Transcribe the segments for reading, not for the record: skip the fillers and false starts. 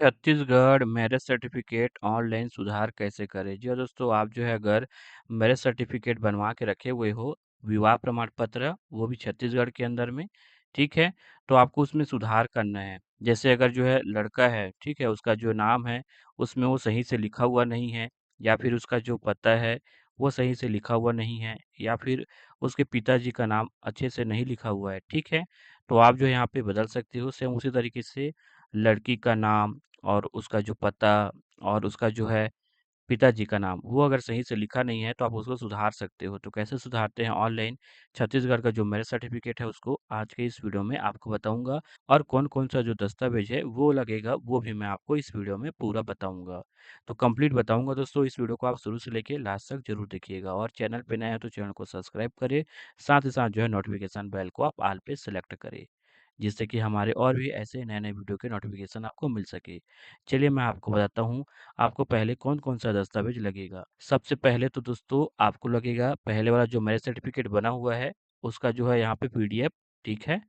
Chhattisgarh marriage certificate online सुधार कैसे करें? जी हाँ दोस्तों, आप जो है अगर मैरिज सर्टिफिकेट बनवा के रखे हुए हो, विवाह प्रमाण पत्र, वो भी छत्तीसगढ़ के अंदर में, ठीक है? तो आपको उसमें सुधार करना है। जैसे अगर जो है लड़का है, ठीक है? उसका जो नाम है, उसमें वो सही से लिखा हुआ नहीं है या फिर उसका जो पता है, वो सही से लिखा हुआ नहीं है या फिर उसके पिताजी का नाम अच्छे से नहीं लिखा हुआ है, ठीक है? तो आप जो है यहाँ पे बदल सकते हो। सेम उसी तरीके से लड़की का नाम और उसका जो पता और उसका जो है पिताजी का नाम, वो अगर सही से लिखा नहीं है तो आप उसको सुधार सकते हो। तो कैसे सुधारते हैं ऑनलाइन छत्तीसगढ़ का जो मैरिज सर्टिफिकेट है उसको आज के इस वीडियो में आपको बताऊँगा और कौन-कौन सा जो दस्तावेज़ है वो लगेगा वो भी मैं आपको इस वीडियो में पूरा बताऊँगा। तो कंप्लीट बताऊँगा दोस्तों, इस वीडियो को आप शुरू से लेके लास्ट तक ज़रूर देखिएगा और चैनल पे नए हैं तो चैनल को सब्सक्राइब करें, साथ ही साथ जो है नोटिफ़िकेशन बेल को आप ऑल पे सेलेक्ट करें। जिससे कि हमारे और भी ऐसे नए-नए वीडियो के नोटिफ़िकेशन आपको मिल सके। चलिए मैं आपको बताता हूँ, आपको पहले कौन-कौन सा दस्तावेज़ लगेगा। सबसे पहले तो दोस्तों आपको लगेगा पहले वाला जो मैरिज सर्टिफ़िकेट बना हुआ है, उसका जो है यहाँ पे पीडीएफ, ठीक है?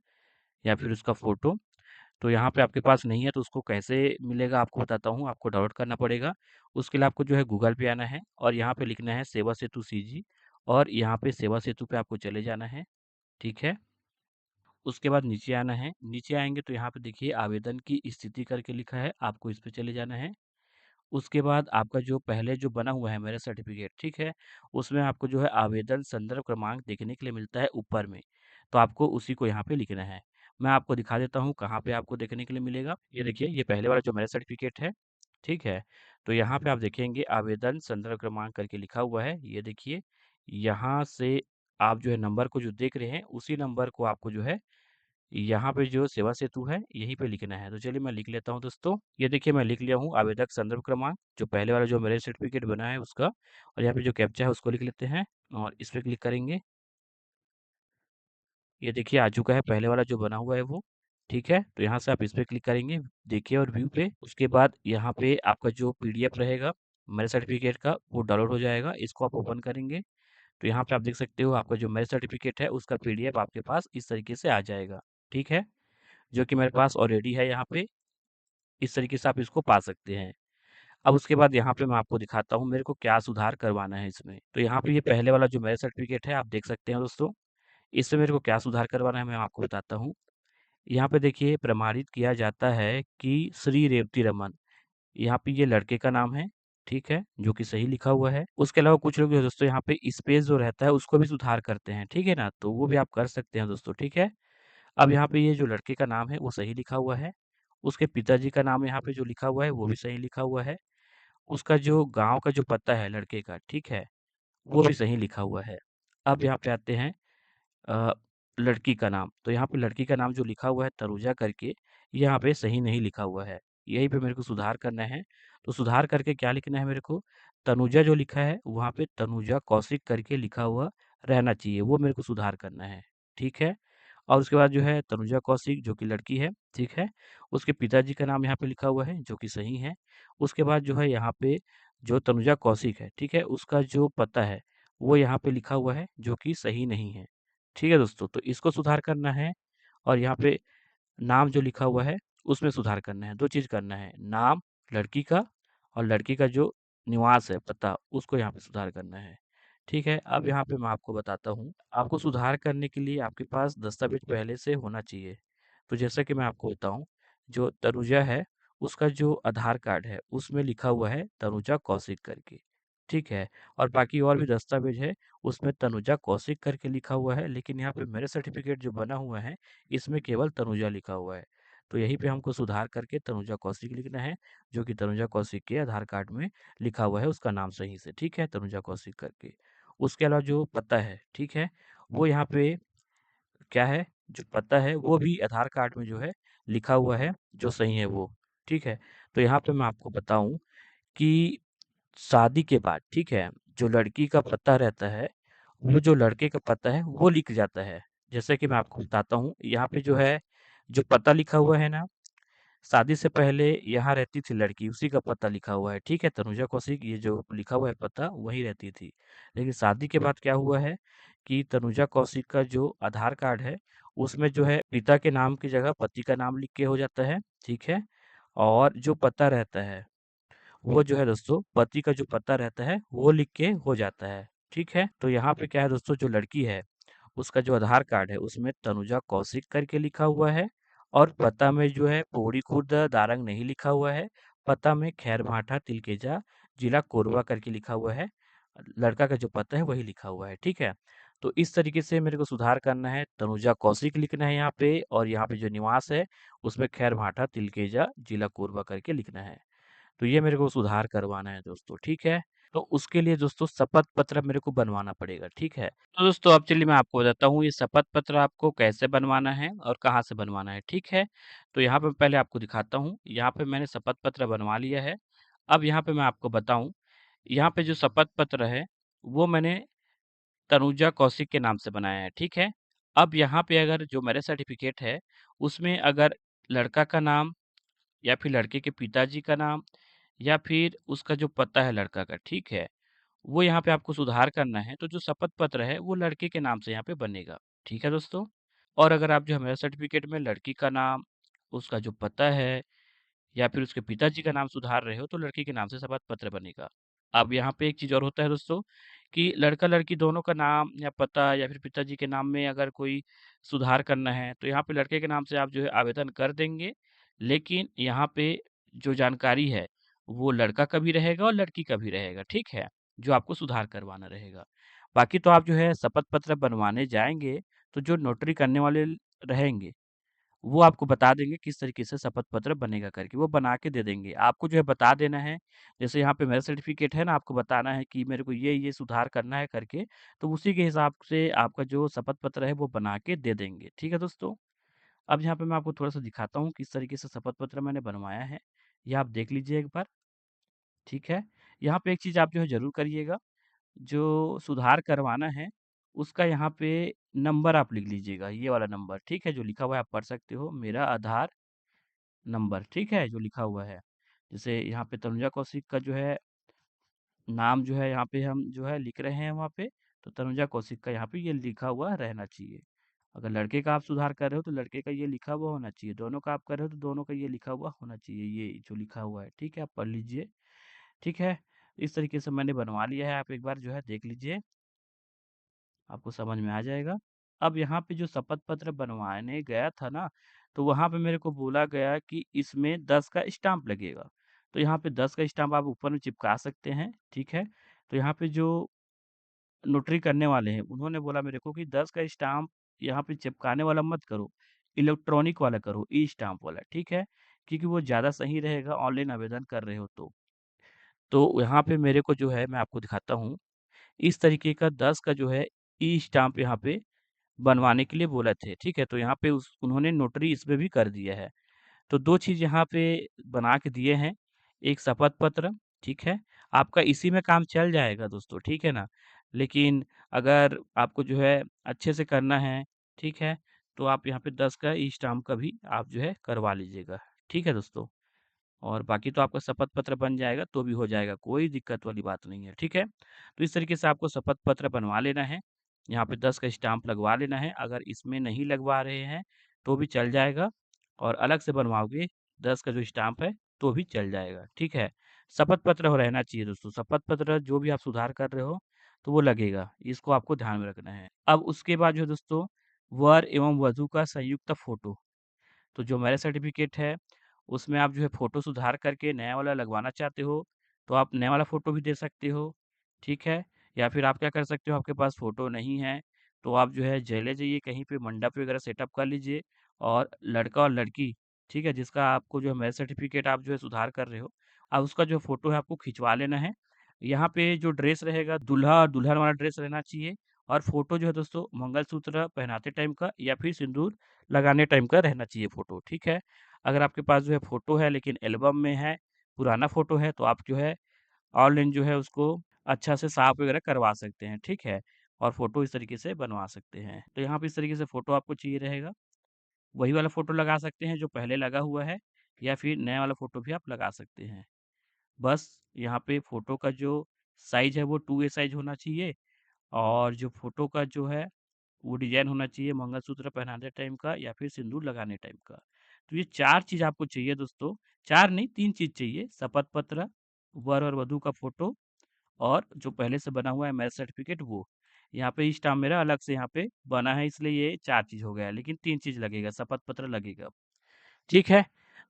या फिर उसका फ़ोटो। तो यहाँ पे आपके पास नहीं है तो उसको कैसे मिलेगा आपको बताता हूँ, आपको डाउनलोड करना पड़ेगा। उसके लिए आपको जो है गूगल पे आना है और यहाँ पे लिखना है सेवा सेतु सीजी और यहाँ पे सेवा सेतु पे आपको चले जाना है, ठीक है? उसके बाद नीचे आना है, नीचे आएँगे तो यहाँ पे देखिए आवेदन की स्थिति करके लिखा है, आपको इस पे चले जाना है। उसके बाद आपका जो पहले जो बना हुआ है मैरिज सर्टिफ़िकेट, ठीक है? उसमें आपको जो है आवेदन संदर्भ क्रमांक देखने के लिए मिलता है ऊपर में, तो आपको उसी को यहाँ पे लिखना है। मैं आपको दिखा देता हूँ कहाँ पे आपको देखने के लिए मिलेगा। ये देखिए, ये पहले वाला जो मैरिज सर्टिफ़िकेट है, ठीक है? तो यहाँ पे आप देखेंगे आवेदन संदर्भ क्रमांक करके लिखा हुआ है, ये देखिए। यहाँ से आप जो है नंबर को जो देख रहे हैं, उसी नंबर को आपको जो है यहाँ पे जो सेवा सेतु है, यहीं पे लिखना है। तो चलिए मैं लिख लेता हूँ दोस्तों। ये देखिए मैं लिख लिया हूँ आवेदक संदर्भ क्रमांक, जो पहले वाला जो मैरिज सर्टिफिकेट बना है उसका और यहाँ पे जो कैप्चा है उसको लिख लेते हैं और इस पे क्लिक करेंगे। ये देखिए आ चुका है पहले वाला जो बना हुआ है वो, ठीक है? तो यहाँ से आप इस पे क्लिक करेंगे, देखिए और व्यू पे। उसके बाद यहाँ पे आपका जो पीडीएफ रहेगा मैरिज सर्टिफिकेट का, वो डाउनलोड हो जाएगा। इसको आप ओपन करेंगे, तो यहाँ पे आप देख सकते हो आपका जो मैरिज सर्टिफिकेट है उसका पीडीएफ आपके पास इस तरीके से आ जाएगा, ठीक है? जो कि मेरे पास ऑलरेडी है यहाँ पे। इस तरीके से आप इसको पा सकते हैं। अब उसके बाद यहाँ पे मैं आपको दिखाता हूँ मेरे को क्या सुधार करवाना है इसमें। तो यहाँ पे ये पहले वाला जो मैरिज सर्टिफिकेट है आप देख सकते हैं दोस्तों। इसमें मेरे को क्या सुधार करवाना है मैं आपको बताता हूँ। यहाँ पे देखिए प्रमाणित किया जाता है कि श्री रेवती रमन, यहाँ पे ये लड़के का नाम है, ठीक है? जो कि सही लिखा हुआ है। उसके अलावा कुछ लोग जो है दोस्तों यहाँ पे स्पेस जो रहता है उसको भी सुधार करते हैं, ठीक है ना? तो वो भी आप कर सकते हैं दोस्तों, ठीक है? अब यहाँ पे ये जो लड़के का नाम है वो सही लिखा हुआ है। उसके पिताजी का नाम यहाँ पे जो लिखा हुआ है वो भी सही लिखा हुआ है। उसका जो गाँव का जो पता है लड़के का, ठीक है? वो भी सही लिखा हुआ है। अब यहाँ पे आते हैं अ, लड़की का नाम। तो यहाँ पे लड़की का नाम जो लिखा हुआ है तनुजा करके, यहाँ पे सही नहीं लिखा हुआ है। यहीं पे मेरे को सुधार करना है। तो सुधार करके क्या लिखना है मेरे को? तनुजा जो लिखा है वहाँ पे तनुजा कौशिक करके लिखा हुआ रहना चाहिए, वो मेरे को सुधार करना है। ठीक है? और उसके बाद जो है तनुजा कौशिक जो कि लड़की है, ठीक है? उसके पिताजी का नाम यहाँ पे लिखा हुआ है जो कि सही है। उसके बाद जो है यहाँ पे जो तनुजा कौशिक है, ठीक है? उसका जो पता है, वो यहाँ पे लिखा हुआ है जो कि सही नहीं है। ठीक है दोस्तों? तो इसको सुधार करना है और यहाँ पे नाम जो लिखा हुआ है, उसमें सुधार करना है। 2 चीज़ करना है, नाम लड़की का और लड़की का जो निवास है, पता, उसको यहाँ पे सुधार करना है। ठीक है? अब यहाँ पे मैं आपको बताता हूँ, आपको सुधार करने के लिए आपके पास दस्तावेज़ पहले से होना चाहिए। तो जैसा कि मैं आपको बताऊँ, जो तनुजा है, उसका जो आधार कार्ड है, उसमें लिखा हुआ है तनुजा कौशिक करके, ठीक है? और बाकी और भी दस्तावेज़ है, उसमें तनुजा कौशिक करके लिखा हुआ है, लेकिन यहाँ पे मेरे सर्टिफ़िकेट जो बना हुआ है, इसमें केवल तनुजा लिखा हुआ है। तो यहीं पे हमको सुधार करके तनुजा कौशिक लिखना है, जो कि तनुजा कौशिक के आधार कार्ड में लिखा हुआ है उसका नाम सही से, ठीक है? तनुजा कौशिक करके। उसके अलावा जो पता है, ठीक है? वो यहाँ पे क्या है, जो पता है वो भी आधार कार्ड में जो है लिखा हुआ है, जो सही है वो, ठीक है? तो यहाँ पे मैं आपको बताऊँ कि शादी के बाद, ठीक है, जो लड़की का पता रहता है, वो जो लड़के का पता है, वो लिख जाता है। जैसे कि मैं आपको बताता हूँ, यहाँ पे जो है, जो पता लिखा हुआ है ना, शादी से पहले यहाँ रहती थी लड़की, उसी का पता लिखा हुआ है, ठीक है? तनुजा कौशिक ये जो लिखा हुआ है पता, वहीं रहती थी। लेकिन शादी के बाद क्या हुआ है कि तनुजा कौशिक का जो आधार कार्ड है, उसमें जो है पिता के नाम की जगह पति का नाम लिख के हो जाता है, ठीक है? और जो पता रहता है वो जो है दोस्तों पति का जो पता रहता है वो लिख के हो जाता है। ठीक है, तो यहाँ पे क्या है दोस्तों, जो लड़की है उसका जो आधार कार्ड है उसमें तनुजा कौशिक करके लिखा हुआ है, और पता में जो है पौड़ी खुर्द दारंग नहीं लिखा हुआ है, पता में खैरभाठा तिलकेजा जिला कोरबा करके लिखा हुआ है, लड़का का जो पता है वही लिखा हुआ है। ठीक है, तो इस तरीके से मेरे को सुधार करना है, तनुजा कौशिक लिखना है यहाँ पे, और यहाँ पे जो निवास है उसमें खैरभाठा तिलकेजा जिला कोरबा करके लिखना है। तो ये मेरे को सुधार करवाना है दोस्तों, ठीक है? तो उसके लिए दोस्तों शपथ पत्र मेरे को बनवाना पड़ेगा, ठीक है? तो दोस्तों अब चलिए मैं आपको बताता हूँ ये शपथ पत्र आपको कैसे बनवाना है और कहाँ से बनवाना है, ठीक है? तो यहाँ पे पहले आपको दिखाता हूँ, यहाँ पे मैंने शपथ पत्र बनवा लिया है। अब यहाँ पे मैं आपको बताऊँ, यहाँ पे जो शपथ पत्र है, वो मैंने तनुजा कौशिक के नाम से बनाया है, ठीक है? अब यहाँ पे अगर जो मैरिज सर्टिफ़िकेट है, उसमें अगर लड़का का नाम या फिर लड़के के पिताजी का नाम या फिर उसका जो पता है लड़का का, ठीक है? वो यहाँ पे आपको सुधार करना है, तो जो शपथ पत्र है वो लड़के के नाम से यहाँ पे बनेगा। ठीक है दोस्तों? और अगर आप जो है मैरिज सर्टिफ़िकेट में लड़की का नाम, उसका जो पता है या फिर उसके पिताजी का नाम सुधार रहे हो तो लड़की के नाम से शपथ पत्र बनेगा। अब यहाँ पे एक चीज़ और होता है दोस्तों कि लड़का-लड़की दोनों का नाम या पता या फिर पिताजी के नाम में अगर कोई सुधार करना है तो यहाँ पे लड़के के नाम से आप जो है आवेदन कर देंगे। लेकिन यहाँ पे जो जानकारी है वो लड़का का भी रहेगा और लड़की का भी रहेगा, ठीक है? जो आपको सुधार करवाना रहेगा। बाकी तो आप जो है शपथ पत्र बनवाने जाएँगे तो जो नोटरी करने वाले रहेंगे वो आपको बता देंगे किस तरीके से शपथ पत्र बनेगा करके, वो बना के दे देंगे। आपको जो है बता देना है, जैसे यहाँ पे मेरा सर्टिफ़िकेट है ना, आपको बताना है कि मेरे को ये सुधार करना है करके, तो उसी के हिसाब से आपका जो शपथ पत्र है वो बना के दे देंगे। ठीक है दोस्तों? अब यहाँ पे मैं आपको थोड़ा-सा दिखाता हूँ किस तरीके से शपथ पत्र मैंने बनवाया है। ये आप देख लीजिए एक बार, ठीक है? यहाँ पे एक चीज़ आप जो है ज़रूर करिएगा, जो सुधार करवाना है, उसका यहाँ पे नंबर आप लिख लीजिएगा, ये वाला नंबर, ठीक है? जो लिखा हुआ है आप पढ़ सकते हो, मेरा आधार नंबर, ठीक है? जो लिखा हुआ है। जैसे यहाँ पे तनुजा कौशिक का जो है नाम जो है यहाँ पे हम जो है लिख रहे हैं वहाँ पे, तो तनुजा कौशिक का यहाँ पे ये लिखा हुआ रहना चाहिए। अगर लड़के का आप सुधार कर रहे हो तो लड़के का ये लिखा हुआ होना चाहिए, दोनों का आप कर रहे हो तो दोनों का ये लिखा हुआ होना चाहिए, ये जो लिखा हुआ है, ठीक है? आप पढ़ लीजिए, ठीक है? इस तरीके से मैंने बनवा लिया है, आप एक बार जो है देख लीजिए। आपको समझ में आ जाएगा। अब यहाँ पे जो शपथ पत्र बनवाने गया था ना, तो वहाँ पे मेरे को बोला गया कि इसमें 10 का स्टाम्प लगेगा। तो यहाँ पे 10 का स्टाम्प आप ऊपर में चिपका सकते हैं, ठीक है? तो यहाँ पे जो नोटरी करने वाले हैं, उन्होंने बोला मेरे को कि 10 का स्टाम्प यहाँ पे चिपकाने वाला मत करो, इलेक्ट्रॉनिक वाला करो, ई स्टाम्प वाला, ठीक है? क्योंकि वो ज़्यादा सही रहेगा ऑनलाइन आवेदन कर रहे हो तो। तो यहाँ पे मेरे को जो है मैं आपको दिखाता हूँ, इस तरीके का 10 का जो है ई स्टाम्प यहाँ पे बनवाने के लिए बोला थे, ठीक है? तो यहाँ पे उस उन्होंने नोटरी इसमें भी कर दिया है। तो 2 चीज़ यहाँ पे बना के दिए हैं, एक शपथ पत्र, ठीक है? आपका इसी में काम चल जाएगा दोस्तों, ठीक है ना? लेकिन अगर आपको जो है अच्छे से करना है, ठीक है? तो आप यहाँ पे 10 का ई स्टाम्प का भी आप जो है करवा लीजिएगा, ठीक है दोस्तों? और बाकी तो आपका शपथ पत्र बन जाएगा तो भी हो जाएगा, कोई दिक्कत वाली बात नहीं है, ठीक है? तो इस तरीके से आपको शपथ पत्र बनवा लेना है, यहाँ पे 10 का स्टाम्प लगवा लेना है, अगर इसमें नहीं लगवा रहे हैं, तो भी चल जाएगा और अलग से बनवाओगे 10 का जो स्टाम्प है, तो भी चल जाएगा, ठीक है? शपथ पत्र हो रहना चाहिए दोस्तों, शपथ पत्र जो भी आप सुधार कर रहे हो, तो वो लगेगा, इसको आपको ध्यान में रखना है। अब उसके बाद जो है दोस्तों, वर एवं वधू का संयुक्त फ़ोटो तो जो मैरिज सर्टिफ़िकेट है, उसमें आप जो है फ़ोटो सुधार करके नया वाला लगवाना चाहते हो, तो आप नया वाला फ़ोटो भी दे सकते हो, ठीक है? या फिर आप क्या कर सकते हो, आपके पास फ़ोटो नहीं है, तो आप जो है चले जाइए कहीं पे मंडप वगैरह सेटअप कर लीजिए और लड़का और लड़की, ठीक है? जिसका आपको जो है मैरिज सर्टिफ़िकेट आप जो है सुधार कर रहे हो, अब उसका जो फ़ोटो है आपको खिंचवा लेना है। यहाँ पे जो ड्रेस रहेगा, दूल्हा और दुल्हन वाला ड्रेस रहना चाहिए और फ़ोटो जो है दोस्तों मंगलसूत्र पहनाते टाइम का या फिर सिंदूर लगाने टाइम का रहना चाहिए फ़ोटो, ठीक है? अगर आपके पास जो है फ़ोटो है लेकिन एल्बम में है, पुराना फ़ोटो है तो आप जो है ऑनलाइन जो है उसको अच्छा से साफ वगैरह करवा सकते हैं, ठीक है? और फ़ोटो इस तरीके से बनवा सकते हैं। तो यहाँ पे इस तरीके से फ़ोटो आपको चाहिए रहेगा, वही वाला फ़ोटो लगा सकते हैं जो पहले लगा हुआ है या फिर नया वाला फ़ोटो भी आप लगा सकते हैं। बस यहाँ पे फ़ोटो का जो साइज़ है वो 2A साइज़ होना चाहिए और जो फ़ोटो का जो है वो डिज़ाइन होना चाहिए मंगलसूत्र पहनाते टाइम का या फिर सिंदूर लगाने टाइम का। तो ये 4 चीज़ आपको चाहिए दोस्तों, 4 नहीं 3 चीज़ चाहिए, शपथ पत्र, वर और वधू का फ़ोटो और जो पहले से बना हुआ है मैरिज सर्टिफ़िकेट वो। यहाँ पे स्टाम्प मेरा अलग से यहाँ पे बना है इसलिए ये 4 चीज़ हो गया है, लेकिन 3 चीज़ लगेगा, शपथ पत्र लगेगा। ठीक है?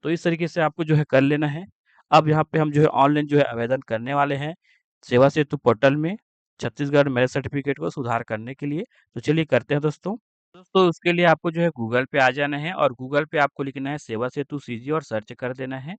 तो इस तरीके से आपको जो है कर लेना है। अब यहाँ पे हम जो है ऑनलाइन जो है आवेदन करने वाले हैं, सेवा सेतु पोर्टल में छत्तीसगढ़ मैरिज सर्टिफ़िकेट को सुधार करने के लिए। तो चलिए करते हैं दोस्तों। दोस्तों उसके लिए आपको जो है गूगल पे आ जाना है और गूगल पे आपको लिखना है सेवा सेतु सीजी और सर्च कर देना है।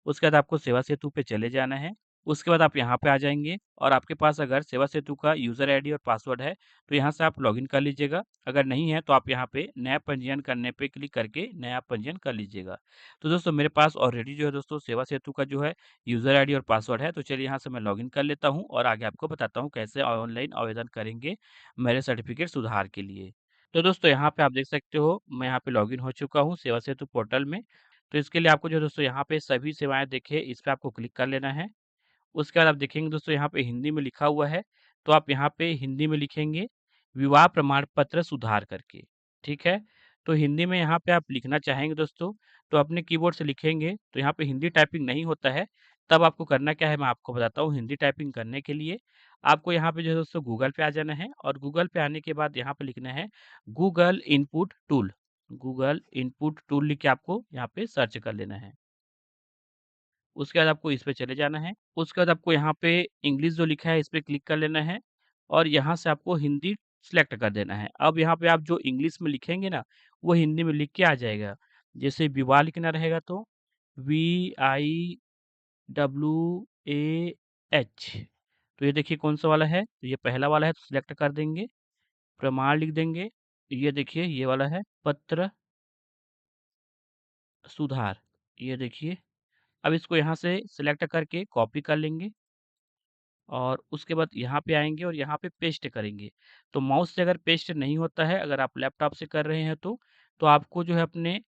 उसके बाद आपको सेवा सेतु पे चले जाना है। उसके बाद आप यहाँ पे आ जाएँगे और आपके पास अगर सेवा सेतु का यूज़र आईडी और पासवर्ड है, तो यहाँ से आप लॉगिन कर लीजिएगा। अगर नहीं है तो आप यहाँ पे नया पंजीयन करने पे क्लिक करके नया पंजीयन कर लीजिएगा। तो दोस्तों मेरे पास ऑलरेडी जो है दोस्तों सेवा सेतु का जो है यूज़र आईडी और पासवर्ड है, तो चलिए यहाँ से मैं लॉगिन कर लेता हूँ और आगे आपको बताता हूँ कैसे ऑनलाइन आवेदन करेंगे मेरे सर्टिफ़िकेट सुधार के लिए। तो दोस्तों यहाँ पे आप देख सकते हो, मैं यहाँ पे लॉगिन हो चुका हूँ सेवा सेतु पोर्टल में। तो इसके लिए आपको जो है दोस्तों यहाँ पे सभी सेवाएँ देखिए, इस पे आपको क्लिक कर लेना है। उसके बाद आप देखेंगे दोस्तों यहाँ पे हिंदी में लिखा हुआ है, तो आप यहाँ पे हिंदी में लिखेंगे विवाह प्रमाण पत्र सुधार करके, ठीक है? तो हिंदी में यहाँ पे आप लिखना चाहेंगे दोस्तों, तो अपने कीबोर्ड से लिखेंगे, तो यहाँ पे हिंदी टाइपिंग नहीं होता है, तब आपको करना क्या है मैं आपको बताता हूँ। हिंदी टाइपिंग करने के लिए आपको यहाँ पे जो है दोस्तों गूगल पे आ जाना है और गूगल पे आने के बाद यहाँ पे लिखना है Google input tool. Google input tool लिख के आपको यहाँ पे सर्च कर लेना है। उसके बाद आपको इस पे चले जाना है। उसके बाद आपको यहाँ पे इंग्लिश जो लिखा है इस पे क्लिक कर लेना है और यहाँ से आपको हिंदी सिलेक्ट कर देना है। अब यहाँ पे आप जो इंग्लिश में लिखेंगे ना, वो हिंदी में लिख के आ जाएगा। जैसे विवाह लिखना रहेगा तो WIWAH। तो ये देखिए कौन-सा वाला है, तो ये पहला वाला है तो सिलेक्ट कर देंगे। प्रमाण लिख देंगे। ये देखिए ये वाला है पत्र सुधार। ये देखिए, अब इसको यहाँ से सिलेक्ट करके कॉपी कर लेंगे। और उसके बाद यहाँ पे आएँगे और यहाँ पे पेस्ट करेंगे। तो माउस से अगर पेस्ट नहीं होता है, अगर आप लैपटॉप से कर रहे हैं तो आपको जो है अपने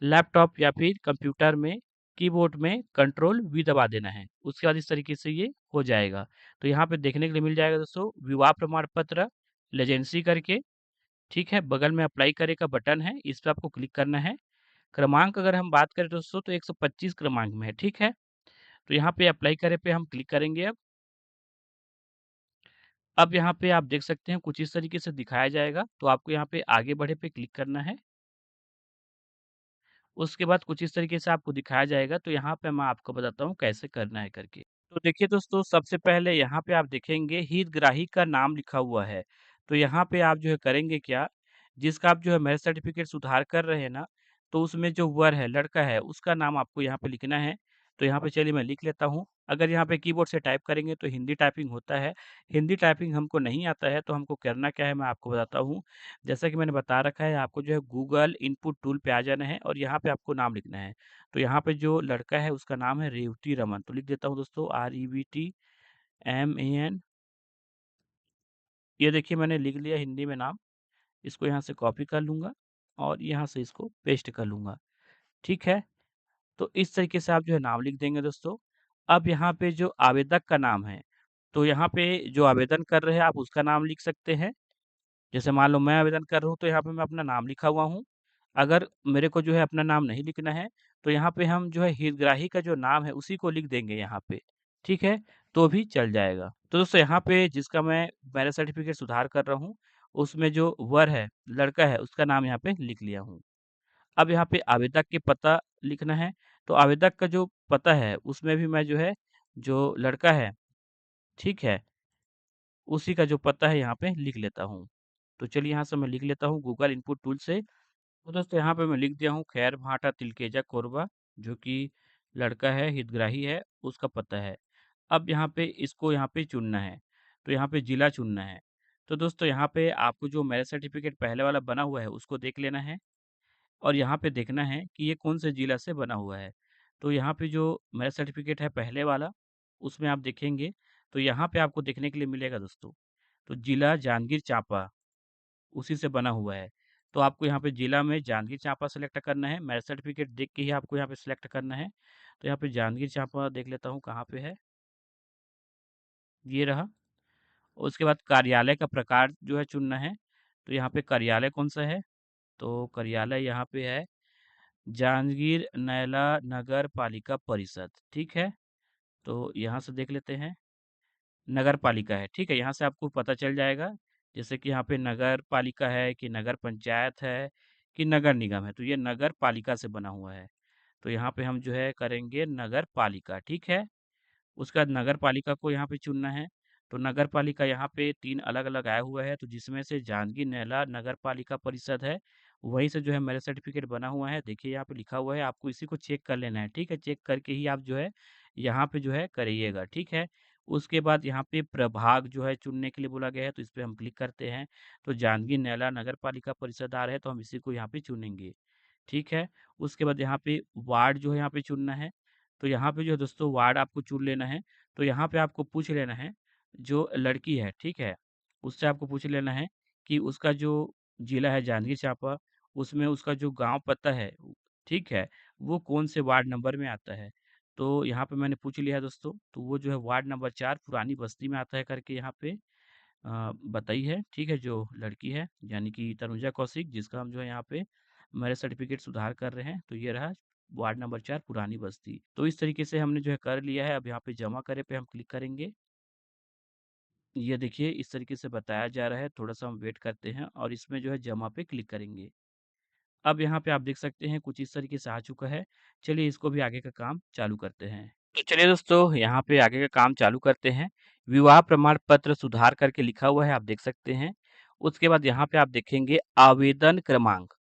लैपटॉप या फिर कंप्यूटर में कीबोर्ड में कंट्रोल वी दबा देना है। उसके बाद इस तरीके से ये हो जाएगा। तो यहाँ पे देखने के लिए मिल जाएगा दोस्तों विवाह प्रमाण पत्र लेजेंसी करके, ठीक है? बगल में अप्लाई करे का बटन है, इस पे आपको क्लिक करना है। क्रमांक अगर हम बात करें दोस्तों तो 125 क्रमांक में है, ठीक है? तो यहाँ पे अप्लाई करे पे हम क्लिक करेंगे अब। अब यहाँ पे आप देख सकते हैं कुछ इस तरीके से दिखाया जाएगा, तो आपको यहाँ पे आगे बढ़े पे क्लिक करना है। उसके बाद कुछ इस तरीके से आपको दिखाया जाएगा, तो यहाँ पे मैं आपको बताता हूँ कैसे करना है करके। तो देखिए दोस्तों सबसे पहले यहाँ पे आप देखेंगे हितग्राही का नाम लिखा हुआ है। तो यहाँ पे आप जो है करेंगे क्या, जिसका आप जो है मैरिज सर्टिफ़िकेट सुधार कर रहे हैं ना, तो उसमें जो वर है, लड़का है, उसका नाम आपको यहाँ पे लिखना है। तो यहाँ पे चलिए मैं लिख लेता हूँ। अगर यहाँ पे कीबोर्ड से टाइप करेंगे तो हिंदी टाइपिंग होता है। हिंदी टाइपिंग हमको नहीं आता है तो हमको करना क्या है मैं आपको बताता हूँ। जैसा कि मैंने बता रखा है आपको जो है गूगल इनपुट टूल पे आ जाना है और यहाँ पे आपको नाम लिखना है। तो यहाँ पे जो लड़का है उसका नाम है रेवती रमन, तो लिख देता हूँ दोस्तों REVTMAN। ये देखिए मैंने लिख लिया हिंदी में नाम, इसको यहाँ से कॉपी कर लूँगा और यहाँ से इसको पेस्ट कर लूँगा, ठीक है? तो इस तरीके से आप जो है नाम लिख देंगे दोस्तों। अब यहाँ पे जो आवेदक का नाम है, तो यहाँ पे जो आवेदन कर रहे हैं आप उसका नाम लिख सकते हैं। जैसे मान लो मैं आवेदन कर रहा हूँ तो यहाँ पे मैं अपना नाम लिखा हुआ हूँ। अगर मेरे को जो है अपना नाम नहीं लिखना है, तो यहाँ पे हम जो है हितग्राही का जो नाम है उसी को लिख देंगे यहाँ पे, ठीक है? तो भी चल जाएगा। तो दोस्तों यहाँ पे जिसका मैं मैरिज सर्टिफ़िकेट सुधार कर रहा हूँ, उसमें जो वर है, लड़का है, उसका नाम यहाँ पे लिख लिया हूँ। अब यहाँ पे आवेदक के पता लिखना है, तो आवेदक का जो पता है उसमें भी मैं जो है, जो लड़का है, ठीक है? उसी का जो पता है यहाँ पे लिख लेता हूँ। तो चलिए यहाँ से मैं लिख लेता हूँ गूगल इनपुट टूल से। तो दोस्तों यहाँ पे मैं लिख दिया हूँ खैर भाटा तिलकेजा कोरबा, जो कि लड़का है, हितग्राही है, उसका पता है। अब यहाँ पे इसको यहाँ पे चुनना है, तो यहाँ पे ज़िला चुनना है। तो दोस्तों यहाँ पे आपको जो मैरिज सर्टिफ़िकेट पहले वाला बना हुआ है, उसको देख लेना है और यहाँ पे देखना है कि ये कौन से ज़िला से बना हुआ है। तो यहाँ पे जो मैरिज सर्टिफ़िकेट है पहले वाला, उसमें आप देखेंगे, तो यहाँ पे आपको देखने के लिए मिलेगा दोस्तों, तो ज़िला जांजगीर चांपा उसी से बना हुआ है। तो आपको यहाँ पे जिला में जांजगीर चांपा सेलेक्ट करना है, मैरिज सर्टिफ़िकेट देख के ही आपको यहाँ पे सिलेक्ट करना है। तो यहाँ पे जांजगीर चांपा देख लेता हूँ कहाँ पे है, ये रहा। उसके बाद कार्यालय का प्रकार जो है चुनना है, तो यहाँ पे कार्यालय कौन-सा है, तो कार्यालय यहाँ पे है जांजगीर नैला नगर पालिका परिषद, ठीक है? तो यहाँ से देख लेते हैं, नगर पालिका है, ठीक है? यहाँ से आपको पता चल जाएगा, जैसे कि यहाँ पे नगर पालिका है कि नगर पंचायत है कि नगर निगम है, तो ये नगर पालिका से बना हुआ है। तो यहाँ पे हम जो है करेंगे नगर पालिका, ठीक है? उसके बाद नगर पालिका को यहाँ पे चुनना है। तो नगर पालिका यहाँ पे 3 अलग-अलग आए हुए हैं, तो जिसमें से जांजगीर नहला नगर पालिका परिषद है, वहीं से जो है मेरा सर्टिफ़िकेट बना हुआ है। देखिए यहाँ पे लिखा हुआ है, आपको इसी को चेक कर लेना है, ठीक है? चेक करके ही आप जो है यहाँ पे जो है करिएगा, ठीक है? उसके बाद यहाँ पे प्रभाग जो है चुनने के लिए बोला गया है, तो इस पे हम क्लिक करते हैं। तो जांजगीर नहला नगर पालिका परिषद आ रहा है, तो हम इसी को यहाँ पे चुनेंगे। ठीक है? उसके बाद यहाँ पे वार्ड जो है यहाँ पे चुनना है। तो यहाँ पे जो है दोस्तों वार्ड आपको चुन लेना है। तो यहाँ पे आपको पूछ लेना है, जो लड़की है, ठीक है? उससे आपको पूछ लेना है कि उसका जो जिला है जांजगीर चांपा, उसमें उसका जो गाँव पता है, ठीक है? वो कौन से वार्ड नंबर में आता है। तो यहाँ पे मैंने पूछ लिया है दोस्तों, तो वो जो है वार्ड नंबर 4 पुरानी बस्ती में आता है करके यहाँ पे बताई है, ठीक है? जो लड़की है यानी कि तनुजा कौशिक जिसका हम जो है यहाँ पे मैरिज सर्टिफिकेट सुधार कर रहे हैं, तो ये रहा वार्ड नंबर 4 पुरानी बस्ती। तो इस तरीके से हमने जो है कर लिया है, अब यहाँ पे जमा करे पे हम क्लिक करेंगे। ये देखिए इस तरीके से बताया जा रहा है, थोड़ा-सा हम वेट करते हैं और इसमें जो है जमा पे क्लिक करेंगे। अब यहाँ पे आप देख सकते हैं कुछ इस तरीके से आ चुका है। चलिए इसको भी आगे का काम चालू करते हैं। तो चलिए दोस्तों यहाँ पे आगे का काम चालू करते हैं। विवाह प्रमाण पत्र सुधार करके लिखा हुआ है आप देख सकते हैं। उसके बाद यहाँ पे आप देखेंगे आवेदन क्रमांक।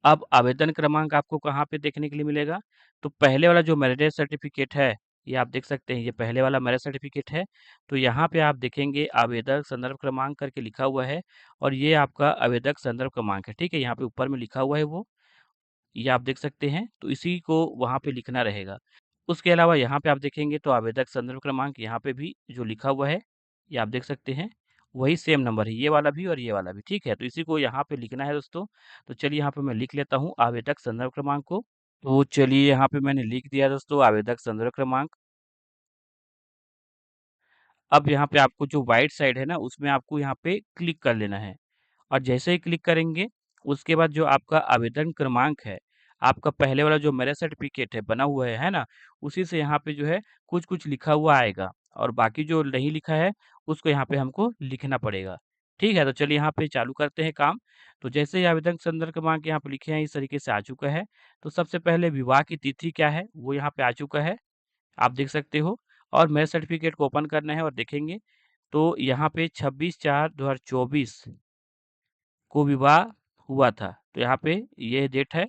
अब आवेदन क्रमांक आपको कहाँ पे देखने के लिए मिलेगा? तो पहले वाला जो मैरिज सर्टिफिकेट है, ये आप देख सकते हैं ये पहले वाला मैरिज सर्टिफिकेट है। तो यहाँ पे आप देखेंगे आवेदक संदर्भ क्रमांक करके लिखा हुआ है और ये आपका आवेदक संदर्भ क्रमांक है, ठीक है? यहाँ पे ऊपर में लिखा हुआ है वो। ये आप देख सकते हैं, तो इसी को वहाँ पे लिखना रहेगा। उसके अलावा यहाँ पे आप देखेंगे तो आवेदक संदर्भ क्रमांक यहाँ पे भी जो लिखा हुआ है, ये आप देख सकते हैं, वही सेम नंबर है, ये वाला भी और ये वाला भी, ठीक है? तो इसी को यहाँ पे लिखना है दोस्तों। तो चलिए यहाँ पे मैं लिख लेता हूँ आवेदक संदर्भ क्रमांक को। तो चलिए यहाँ पे मैंने लिख दिया दोस्तों आवेदक संदर्भ क्रमांक। अब यहाँ पे आपको जो व्हाइट साइड है ना, उसमें आपको यहाँ पे क्लिक कर लेना है। और जैसे ही क्लिक करेंगे, उसके बाद जो आपका आवेदन क्रमांक है, आपका पहले वाला जो मैरिज सर्टिफ़िकेट है, बना हुआ है ना? उसी से यहाँ पे जो है कुछ-कुछ लिखा हुआ आएगा और बाकी जो नहीं लिखा है, उसको यहाँ पे हमको लिखना पड़ेगा। ठीक है? तो चलिए यहाँ पे चालू करते हैं काम। तो जैसे ही आवेदन संदर्भ क्रमांक यहाँ पे लिखे हैं, इस तरीके से आ चुका है। तो सबसे पहले विवाह की तिथि क्या है, वो यहाँ पे आ चुका है, आप देख सकते हो और मैरिज सर्टिफ़िकेट को ओपन करना है और देखेंगे, तो यहाँ पे 26/4/2024 को विवाह हुआ था। तो यहाँ पे ये डेट है,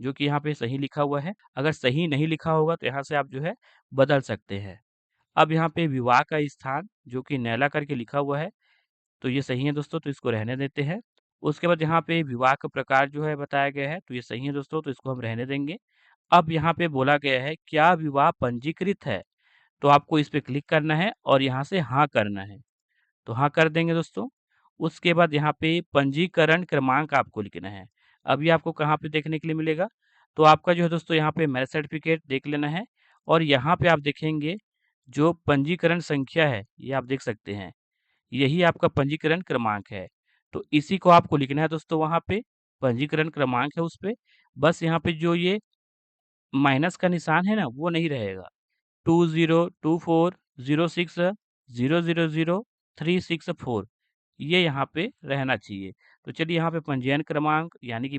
जो कि यहाँ पे सही लिखा हुआ है। अगर सही नहीं लिखा होगा तो यहाँ से आप जो है बदल सकते हैं। अब यहाँ पे विवाह का स्थान जो कि नैला करके लिखा हुआ है, तो ये सही है दोस्तों, तो इसको रहने देते हैं। उसके बाद यहाँ पे विवाह का प्रकार जो है बताया गया है, तो ये सही है दोस्तों, तो इसको हम रहने देंगे। अब यहाँ पे बोला गया है क्या विवाह पंजीकृत है? तो आपको इस पे क्लिक करना है और यहाँ से हाँ करना है। तो हाँ कर देंगे दोस्तों। उसके बाद यहाँ पे पंजीकरण क्रमांक आपको लिखना है। अब ये आपको कहाँ पे देखने के लिए मिलेगा? तो आपका जो है दोस्तों यहाँ पे मैरिज सर्टिफ़िकेट देख लेना है और यहाँ पे आप देखेंगे जो पंजीकरण संख्या है, ये आप देख सकते हैं। यही आपका पंजीकरण क्रमांक है। तो इसी को आपको लिखना है दोस्तों वहाँ पे, पंजीकरण क्रमांक है उस पे। बस यहाँ पे जो ये माइनस का निशान है ना, वो नहीं रहेगा। 20240600000364 ये यहाँ पे रहना चाहिए। तो चलिए यहाँ पे पंजीयन क्रमांक यानी कि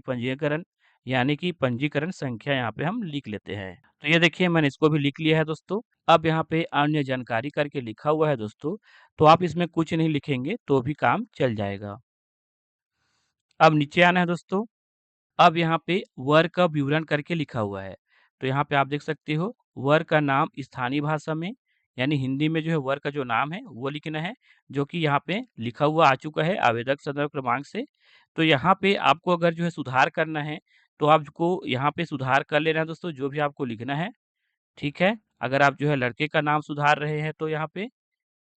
पंजीकरण संख्या यहाँ पे हम लिख लेते हैं। तो ये देखिए मैंने इसको भी लिख लिया है दोस्तों। अब यहाँ पे अन्य जानकारी करके लिखा हुआ है दोस्तों, तो आप इसमें कुछ नहीं लिखेंगे तो भी काम चल जाएगा। अब नीचे आना है दोस्तों। अब यहाँ पे वर का विवरण करके लिखा हुआ है। तो यहाँ पे आप देख सकते हो वर का नाम स्थानीय भाषा में यानी हिंदी में जो है वर का जो नाम है वो लिखना है, जो कि यहाँ पे लिखा हुआ आ चुका है आवेदक संदर्भ क्रमांक से। तो यहाँ पे आपको अगर जो है सुधार करना है, तो आपको यहाँ पे सुधार कर लेना है दोस्तों जो भी आपको लिखना है, ठीक है? अगर आप जो है लड़के का नाम सुधार रहे हैं तो यहाँ पे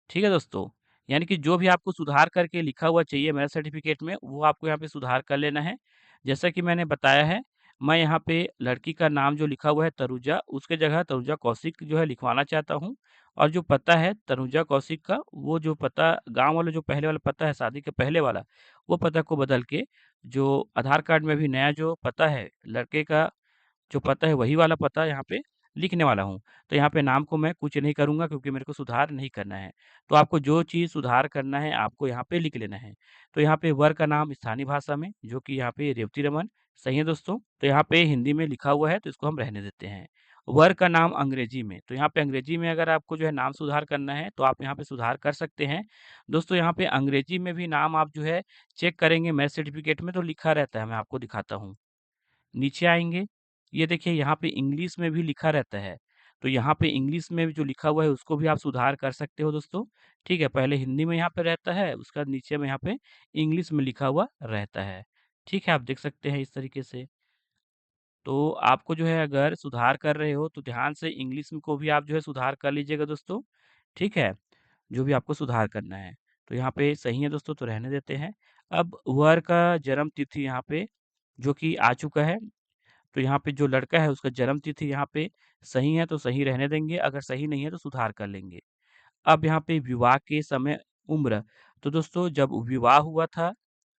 ठीक है दोस्तों? यानी कि जो भी आपको सुधार करके लिखा हुआ चाहिए मैरिज सर्टिफ़िकेट में, वो आपको यहाँ पे सुधार कर लेना है। जैसा कि मैंने बताया है, मैं यहाँ पे लड़की का नाम जो लिखा हुआ है तनुजा, उसके जगह तनुजा कौशिक जो है लिखवाना चाहता हूँ और जो पता है तनुजा कौशिक का, वो जो पता गाँव वाला जो पहले वाला पता है शादी के पहले वाला, वो पता को बदल के जो आधार कार्ड में भी नया जो पता है लड़के का जो पता है वही वाला पता यहाँ पे लिखने वाला हूँ। तो यहाँ पे नाम को मैं कुछ नहीं करूँगा क्योंकि मेरे को सुधार नहीं करना है। तो आपको जो चीज़ सुधार करना है आपको यहाँ पे लिख लेना है। तो यहाँ पे वर का नाम स्थानीय भाषा में जो कि यहाँ पे रेवती रमन, सही है दोस्तों? तो यहाँ पे हिंदी में लिखा हुआ है तो इसको हम रहने देते हैं। वर का नाम अंग्रेजी में, तो यहाँ पे अंग्रेजी में अगर आपको जो है नाम सुधार करना है तो आप यहाँ पे सुधार कर सकते हैं। दोस्तों यहाँ पे अंग्रेजी में भी नाम आप जो है चेक करेंगे मैरिज सर्टिफ़िकेट में तो लिखा रहता है, मैं आपको दिखाता हूँ। नीचे आएँगे, ये देखिए यहाँ पे इंग्लिश में भी लिखा रहता है। तो यहाँ पे इंग्लिश में जो लिखा हुआ है उसको भी आप सुधार कर सकते हो दोस्तों, ठीक है? पहले हिंदी में यहाँ पे रहता है, उसके बाद नीचे में यहाँ पे इंग्लिश में लिखा हुआ रहता है। ठीक है? आप देख सकते हैं इस तरीके से। तो आपको जो है अगर सुधार कर रहे हो तो ध्यान से इंग्लिश में को भी आप जो है सुधार कर लीजिएगा दोस्तों, ठीक है? जो भी आपको सुधार करना है। तो यहाँ पे सही है दोस्तों तो रहने देते हैं। अब वर का जन्म तिथि यहाँ पे जो कि आ चुका है तो यहाँ पे जो लड़का है उसका जन्म तिथि यहाँ पे सही है तो सही रहने देंगे, अगर सही नहीं है तो सुधार कर लेंगे। अब यहाँ पे विवाह के समय उम्र, तो दोस्तों जब विवाह हुआ था,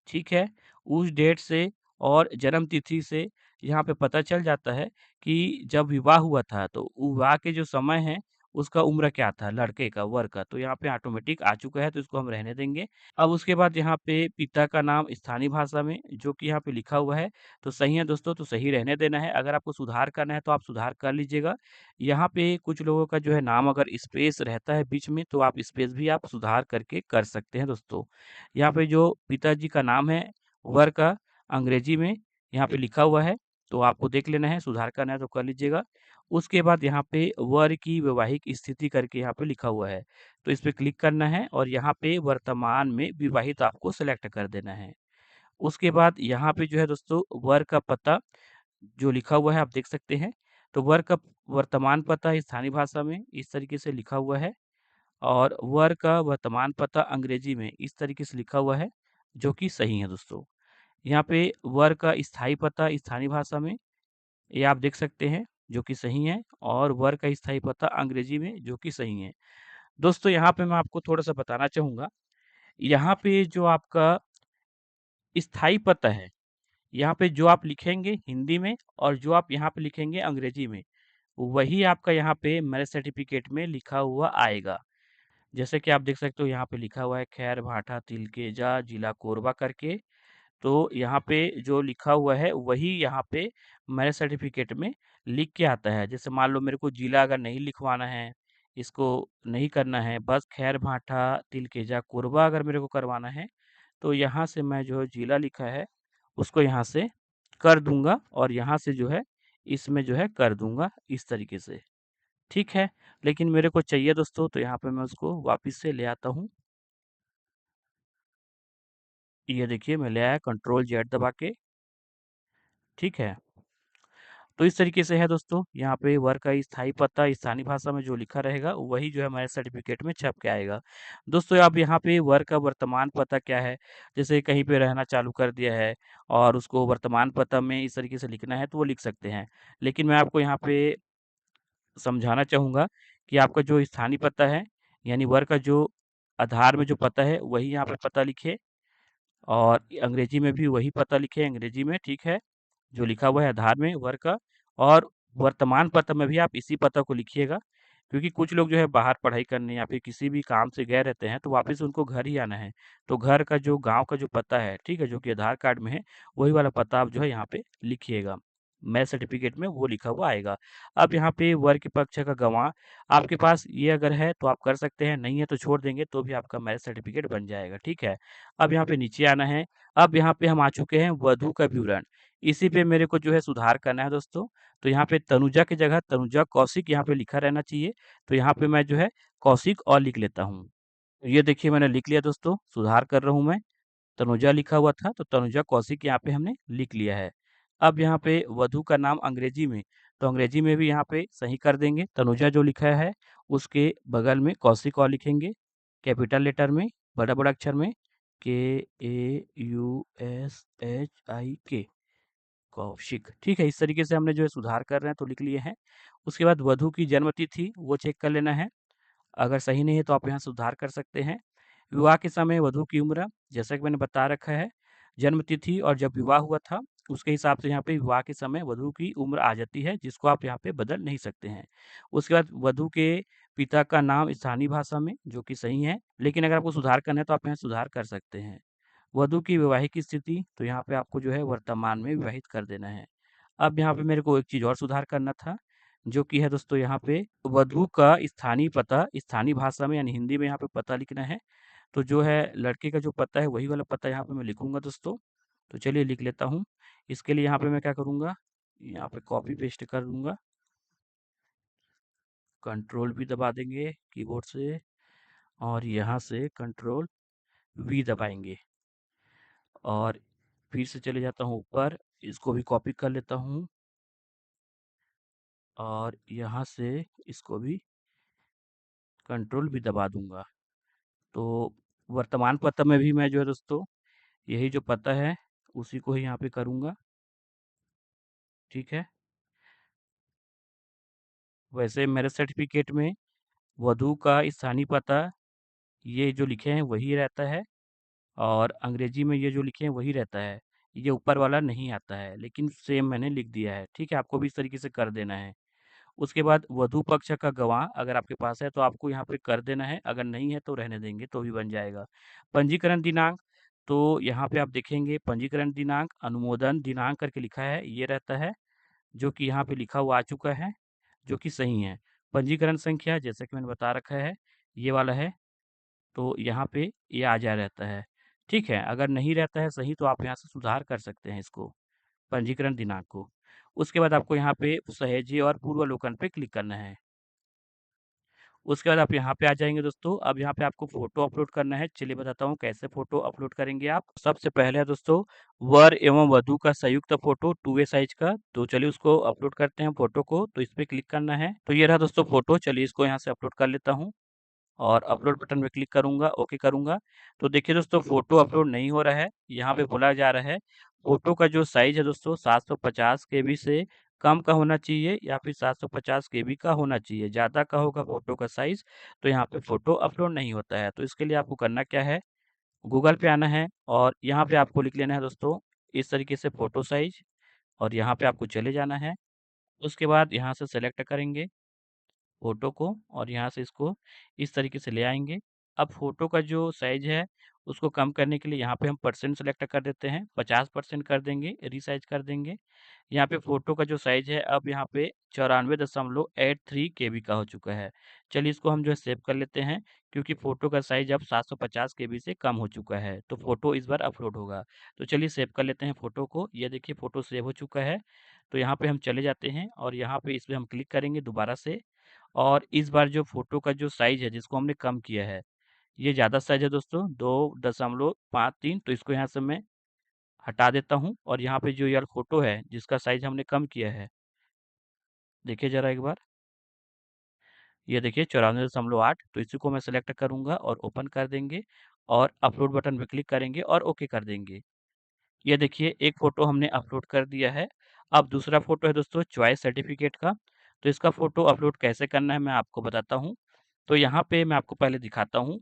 ठीक है? उस डेट से और जन्म तिथि से यहाँ पे पता चल जाता है कि जब विवाह हुआ था तो विवाह के जो समय है उसका उम्र क्या था लड़के का, वर का, तो यहाँ पे ऑटोमेटिक आ चुका है तो इसको हम रहने देंगे। अब उसके बाद यहाँ पे पिता का नाम स्थानीय भाषा में जो कि यहाँ पे लिखा हुआ है, तो सही है दोस्तों, तो सही रहने देना है। अगर आपको सुधार करना है तो आप सुधार कर लीजिएगा। यहाँ पे कुछ लोगों का जो है नाम अगर स्पेस रहता है बीच में तो आप स्पेस भी आप सुधार करके कर सकते हैं दोस्तों। यहाँ पे जो पिताजी का नाम है, वर का अंग्रेजी में यहाँ पे लिखा हुआ है, तो आपको देख लेना है, सुधार करना है तो कर लीजिएगा। उसके बाद यहाँ पे वर की वैवाहिक स्थिति करके यहाँ पे लिखा हुआ है। तो इस पे क्लिक करना है और यहाँ पे वर्तमान में विवाहित आपको सेलेक्ट कर देना है। उसके बाद यहाँ पे जो है दोस्तों वर का पता जो लिखा हुआ है आप देख सकते हैं। तो वर का वर्तमान पता स्थानीय भाषा में इस तरीके से लिखा हुआ है और वर का वर्तमान पता अंग्रेजी में इस तरीके से लिखा हुआ है, जो कि सही है दोस्तों। यहाँ पे वर का स्थायी पता स्थानीय भाषा में ये आप देख सकते हैं, जो कि सही है और वर का स्थायी पता अंग्रेजी में जो कि सही है। दोस्तों यहाँ पे मैं आपको थोड़ा-सा बताना चाहूँगा, यहाँ पे जो आपका स्थायी पता है, यहाँ पे जो आप लिखेंगे हिंदी में और जो आप यहाँ पे लिखेंगे अंग्रेजी में, वही आपका यहाँ पे मैरिज सर्टिफ़िकेट में लिखा हुआ आएगा। जैसे कि आप देख सकते हो यहाँ पे लिखा हुआ है खैर भाठा तिलकेजा जिला कोरबा करके, तो यहाँ पे जो लिखा हुआ है वही यहाँ पे मैरिज सर्टिफ़िकेट में लिख के आता है। जैसे मान लो मेरे को जिला अगर नहीं लिखवाना है, इसको नहीं करना है, बस खैर भाठा तिलकेजा कोरबा अगर मेरे को करवाना है, तो यहाँ से मैं जो है जिला लिखा है, उसको यहाँ से कर दूँगा और यहाँ से जो है इसमें जो है कर दूँगा इस तरीके से। ठीक है? लेकिन मेरे को चाहिए दोस्तों तो यहाँ पे मैं उसको वापस से ले आता हूँ। ये देखिए मैं ले आया कंट्रोल ज़ेड दबा के, ठीक है? तो इस तरीके से है दोस्तों, यहाँ पे वर्क का स्थायी पता स्थानीय भाषा में जो लिखा रहेगा, वही जो है हमारे सर्टिफ़िकेट में छप के आएगा। दोस्तों अब यहाँ पे वर्क का वर्तमान पता क्या है, जैसे कहीं पे रहना चालू कर दिया है और उसको वर्तमान पता में इस तरीके से लिखना है, तो वो लिख सकते हैं। लेकिन मैं आपको यहाँ पे समझाना चाहूँगा कि आपका जो स्थानीय पता है, यानी वर्क का जो आधार में जो पता है, वही यहाँ पे पता लिखिए और अंग्रेजी में भी वही पता लिखें अंग्रेजी में, ठीक है? जो लिखा हुआ है आधार में वर्क का और वर्तमान पता में भी आप इसी पता को लिखिएगा क्योंकि कुछ लोग जो है बाहर पढ़ाई करने या फिर किसी भी काम से गए रहते हैं तो वापस उनको घर ही आना है। तो घर का जो गाँव का जो पता है, ठीक है? जो कि आधार कार्ड में है, वही वाला पता आप जो है यहाँ पे लिखिएगा। मैरिज सर्टिफ़िकेट में वो लिखा हुआ आएगा। अब यहाँ पे वर के पक्ष का गवाह आपके पास ये अगर है तो आप कर सकते हैं, नहीं है तो छोड़ देंगे तो भी आपका मैरिज सर्टिफ़िकेट बन जाएगा, ठीक है? अब यहाँ पे नीचे आना है। अब यहाँ पे हम आ चुके हैं वधू का विवरण। इसी पे मेरे को जो है सुधार करना है दोस्तों। तो यहाँ पे तनुजा की जगह तनुजा कौशिक यहाँ पे लिखा रहना चाहिए। तो यहाँ पे मैं जो है कौशिक और लिख लेता हूँ। तो ये देखिए मैंने लिख लिया दोस्तों, सुधार कर रहा हूँ मैं। तनुजा लिखा हुआ था तो तनुजा कौशिक यहाँ पे हमने लिख लिया है। अब यहाँ पे वधू का नाम अंग्रेजी में, तो अंग्रेजी में भी यहाँ पे सही कर देंगे। तनुजा जो लिखा है उसके बगल में कौशिक और लिखेंगे, कैपिटल लेटर में, बड़ा-बड़ा अक्षर में KAUSHIK कौशिक, ठीक है? इस तरीके से हमने जो है सुधार कर रहे हैं तो लिख लिए हैं। उसके बाद वधू की जन्म तिथि वो चेक कर लेना है। अगर सही नहीं है तो आप यहाँ सुधार कर सकते हैं। विवाह के समय वधू की उम्र जैसा कि मैंने बता रखा है, जन्म तिथि और जब विवाह हुआ था उसके हिसाब से यहाँ पे विवाह के समय वधू की उम्र आ जाती है, जिसको आप यहाँ पे बदल नहीं सकते हैं। उसके बाद वधू के पिता का नाम स्थानीय भाषा में, जो कि सही है, लेकिन अगर आपको सुधार करना है तो आप यहाँ सुधार कर सकते हैं। वधू की वैवाहिक स्थिति, तो यहाँ पे आपको जो है वर्तमान में विवाहित कर देना है। अब यहाँ पे मेरे को एक चीज़ और सुधार करना था, जो कि है दोस्तों यहाँ पे वधू का स्थानीय पता, स्थानीय भाषा में यानी हिंदी में यहाँ पे पता लिखना है। तो जो है लड़के का जो पता है वही वाला पता यहाँ पे मैं लिखूँगा दोस्तों। तो चलिए लिख लेता हूँ। इसके लिए यहाँ पे मैं क्या करूँगा, यहाँ पे कॉपी पेस्ट कर लूँगा, कंट्रोल भी दबा देंगे कीबोर्ड से और यहाँ से कंट्रोल वी दबाएँगे और फिर से चले जाता हूँ ऊपर, इसको भी कॉपी कर लेता हूँ और यहाँ से इसको भी कंट्रोल भी दबा दूँगा। तो वर्तमान पता में भी मैं जो है दोस्तों यही जो पता है उसी को ही यहाँ पे करूँगा, ठीक है। वैसे मैरिज सर्टिफिकेट में वधू का स्थानीय पता ये जो लिखे हैं वही रहता है और अंग्रेजी में ये जो लिखे हैं वही रहता है। ये ऊपर वाला नहीं आता है, लेकिन सेम मैंने लिख दिया है, ठीक है। आपको भी इस तरीके से कर देना है। उसके बाद वधू पक्ष का गवाह अगर आपके पास है तो आपको यहाँ पे कर देना है, अगर नहीं है तो रहने देंगे तो भी बन जाएगा। पंजीकरण दिनांक, तो यहाँ पे आप देखेंगे पंजीकरण दिनांक, अनुमोदन दिनांक करके लिखा है, ये रहता है, जो कि यहाँ पे लिखा हुआ आ चुका है, जो कि सही है। पंजीकरण संख्या जैसा कि मैंने बता रखा है, ये वाला है, तो यहाँ पे ये आ जा रहता है, ठीक है। अगर नहीं रहता है सही तो आप यहाँ से सुधार कर सकते हैं इसको, पंजीकरण दिनांक को। उसके बाद आपको यहाँ पे सहेजे और पूर्वावलोकन पे क्लिक करना है। उसके बाद आप यहाँ पे आ जाएँगे दोस्तों, अब यहाँ पे आपको फ़ोटो अपलोड करना है। चलिए बताता हूँ कैसे फ़ोटो अपलोड करेंगे आप। सबसे पहले है दोस्तों वर एवं वधू का संयुक्त फ़ोटो 2A साइज़ का, तो चलिए उसको अपलोड करते हैं फ़ोटो को, तो इस पे क्लिक करना है। तो ये रहा दोस्तों फ़ोटो, चलिए इसको यहाँ से अपलोड कर लेता हूँ और अपलोड बटन पे क्लिक करूँगा, ओके करूँगा। तो देखिए दोस्तों फ़ोटो अपलोड नहीं हो रहा है, यहाँ पे बोला जा रहा है फ़ोटो का जो साइज़ है दोस्तों 750 केबी से कम का होना चाहिए या फिर 750 केबी का होना चाहिए। ज़्यादा का होगा फ़ोटो का साइज़ तो यहाँ पे फ़ोटो अपलोड नहीं होता है। तो इसके लिए आपको करना क्या है, गूगल पे आना है और यहाँ पे आपको लिख लेना है दोस्तों इस तरीके से फ़ोटो साइज़ और यहाँ पे आपको चले जाना है। उसके बाद यहाँ से सेलेक्ट करेंगे फ़ोटो को और यहाँ से इसको इस तरीके से ले आएँगे। अब फ़ोटो का जो साइज़ है, उसको कम करने के लिए यहाँ पे हम परसेंट सेलेक्ट कर देते हैं, 50% कर देंगे, रीसाइज़ कर देंगे। यहाँ पे फ़ोटो का जो साइज़ है, अब यहाँ पे 94.83 केबी का हो चुका है। चलिए इसको हम जो है सेव कर लेते हैं, क्योंकि फ़ोटो का साइज़ अब 750 केबी से कम हो चुका है, तो फ़ोटो इस बार अपलोड होगा। तो चलिए सेव कर लेते हैं फ़ोटो को। ये देखिए फ़ोटो सेव हो चुका है। तो यहाँ पे हम चले जाते हैं और यहाँ पे इस पे हम क्लिक करेंगे दोबारा से और इस बार जो फ़ोटो का जो साइज़ है जिसको हमने कम किया है, ये ज़्यादा साइज़ है दोस्तों 2.53, तो इसको यहाँ से मैं हटा देता हूँ और यहाँ पे जो ये वाला फ़ोटो है जिसका साइज़ हमने कम किया है, देखिए ज़रा एक बार, ये देखिए 94.8, तो इसी को मैं सेलेक्ट करूँगा और ओपन कर देंगे और अपलोड बटन पे क्लिक करेंगे और ओके कर देंगे। ये देखिए एक फ़ोटो हमने अपलोड कर दिया है। अब दूसरा फ़ोटो है दोस्तों चॉइस सर्टिफ़िकेट का, तो इसका फ़ोटो अपलोड कैसे करना है मैं आपको बताता हूँ। तो यहाँ पे मैं आपको पहले दिखाता हूँ।